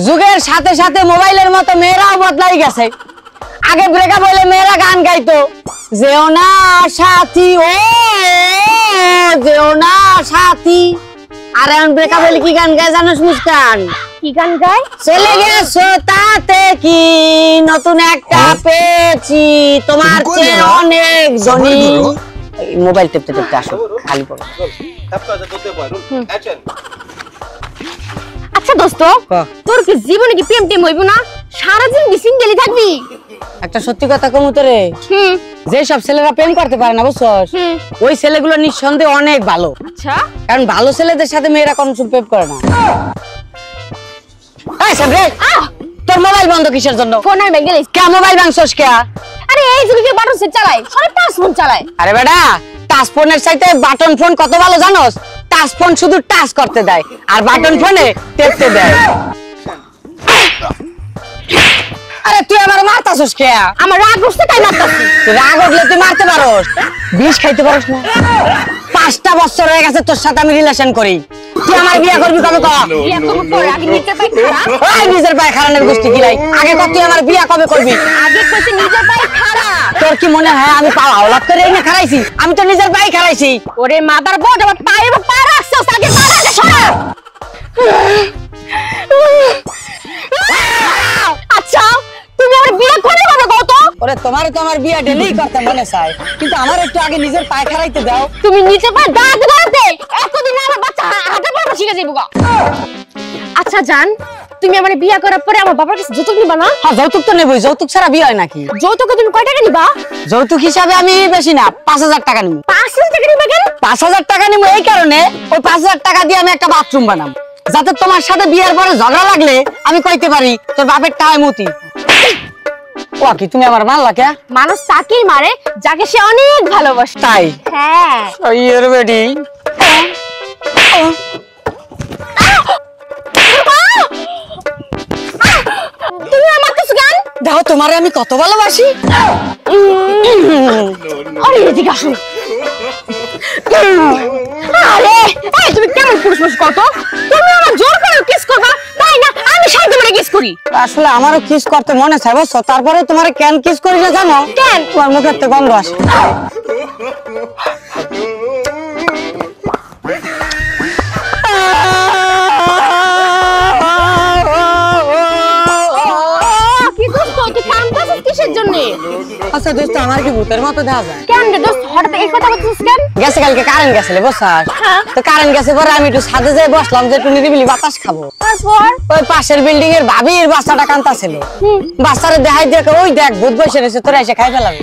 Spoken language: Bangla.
যুগের সাথে সাথে মোবাইলের মতো মেয়েরাও বদলাই গেছে। আগে ব্রেকআপ হইলে মেয়েরা গান গাইতো, যেও না সাথী ও যেও না সাথী। আর এখন ব্রেকআপ হইলে কি গান গায় জানোস মুস্কান? কি গান গায়? চলে গেছো তাতে কি, নতুন একটা পেয়েছি তোমার চেয়ে অনেক জনি। মোবাইল টিপতে টিপতে আসো, খালি পড়ো। আচ্ছা দোস্ত, তোর কি জীবনে কি প্রেম টেম হইব না? সারা জীবন কি সিঙ্গেলই থাকবি? একটা সত্যি কথা কমু তোরে, যে সব ছেলেরা প্রেম করতে পারে না বুঝছস, ওই ছেলেগুলো নিঃসন্দেহে অনেক ভালো। আচ্ছা, কারণ ভালো ছেলেদের সাথে মেয়েরা কোনো প্রেম করে না। এই সাবরে, তোর মোবাইল বন্ধ কিসের জন্য? ফোন আর ভেঙে গেছে। কে মোবাইল ভাঙছস কে? আরে এই যুগে কি বাটন সেট চালায়? সবাই টাচ ফোন চালায়। আরে বেটা, টাচ ফোনের চাইতে বাটন ফোন কত ভালো জানোস? টাচ ফোন শুধু টাচ করতে দেয় আর বাটন ফোনে টেপতে দেয়। আরে তুই আমার মারতাছস কে? আমার রাগ উঠছে তাই মারতাছি। রাগ উঠলে তুই মারতে পারোস, বিষ খাইতে পারোস না? 5টা বছর হয়ে গেছে তোর সাথে আমি রিলেশন করি, তুই আমার বিয়ে করবি কবে? বিয়ে করব পরে, আগে নিজের পায়ে খাড়া। ওই নিজের পায়ে খাড়ানোর গোষ্ঠী কিলাই, আগে কত তুই আমার বিয়ে কবে করবি? আগে কইছে নিজের পায়ে খাড়া। তোর কি মনে হয় আমি পা আওলাদ করে এনে খাড়াইছি? আমি তো নিজের পায়ে খাড়াইছি। ওরে মাদার বোর্ড, আমার পায়ে পা রাখছস, আগে পা রাখে সরা। আচ্ছা তুমি আমার বিয়ে করে হবে কত? ওরে তোমার তো আমার বিয়ে ডেলি করতে মনে চায়, কিন্তু আমার একটু আগে নিজের পায়ে খাড়াইতে দাও। তুমি নিচে পায়ে দাঁত দাঁতে এতদিন আমার বাচ্চা হাতে পড়া শিখে যাইবো গা। আচ্ছা জান, তুমি আমার বিয়ে করার পরে আমার বাবার কাছে যৌতুক নিবা না? হ্যাঁ যৌতুক তো নেবই, যৌতুক ছাড়া বিয়ে হয় নাকি? যৌতুকে তুমি কয় টাকা নিবা? যৌতুক হিসাবে আমি বেশি না 5000 টাকা নিব। 5000 টাকা নিবা কেন? 5000 টাকা নিব এই কারণে, ওই 5000 টাকা দিয়ে আমি একটা বাথরুম বানাবো, যাতে তোমার সাথে বিয়ের পরে ঝগড়া লাগলে আমি কইতে পারি তোর বাপের টাকায় মতি। ও কি তুমি আমার মারলা কে? মানুষ তাকেই মারে যাকে সে অনেক ভালোবাসে। তাই? হ্যাঁ। ইয়ের বেডি, তুমি আমার কাছে গান দেখো তোমারে আমি কত ভালোবাসি। আরে এদিকে আসো। আরে এই তুমি কেমন পুরুষ মানুষ কত? তুমি আমার জোর করে কিস করবা তাই না? আমি সাথে মানে কিস করি। আসলে আমারও কিস করতে মনে চায় বুঝছো, তারপরে তোমারে কেন কিস করি না জানো? কেন? তোমার মুখের থেকে গন্ধ আসে। কিসের জন্য? আচ্ছা দোস্ত, আমার কি ভূতের মতো দেখা যায়? কেন রে দোস্ত, হঠাৎ এই কথা বলছিস কেন? গেছে কালকে কারেন্ট গেছে বুঝছস, তো কারেন্ট গেছে পরে আমি একটু ছাদে যাই বসলাম যে একটু নিরিবিলি বাতাস খাবো। তারপর ওই পাশের বিল্ডিং এর ভাবির বাচ্চাটা কান্তাছিল, বাচ্চারে দেখাই দেখে ওই দেখ ভূত বসে রয়েছে, তোরা এসে খাই ফেলাবি।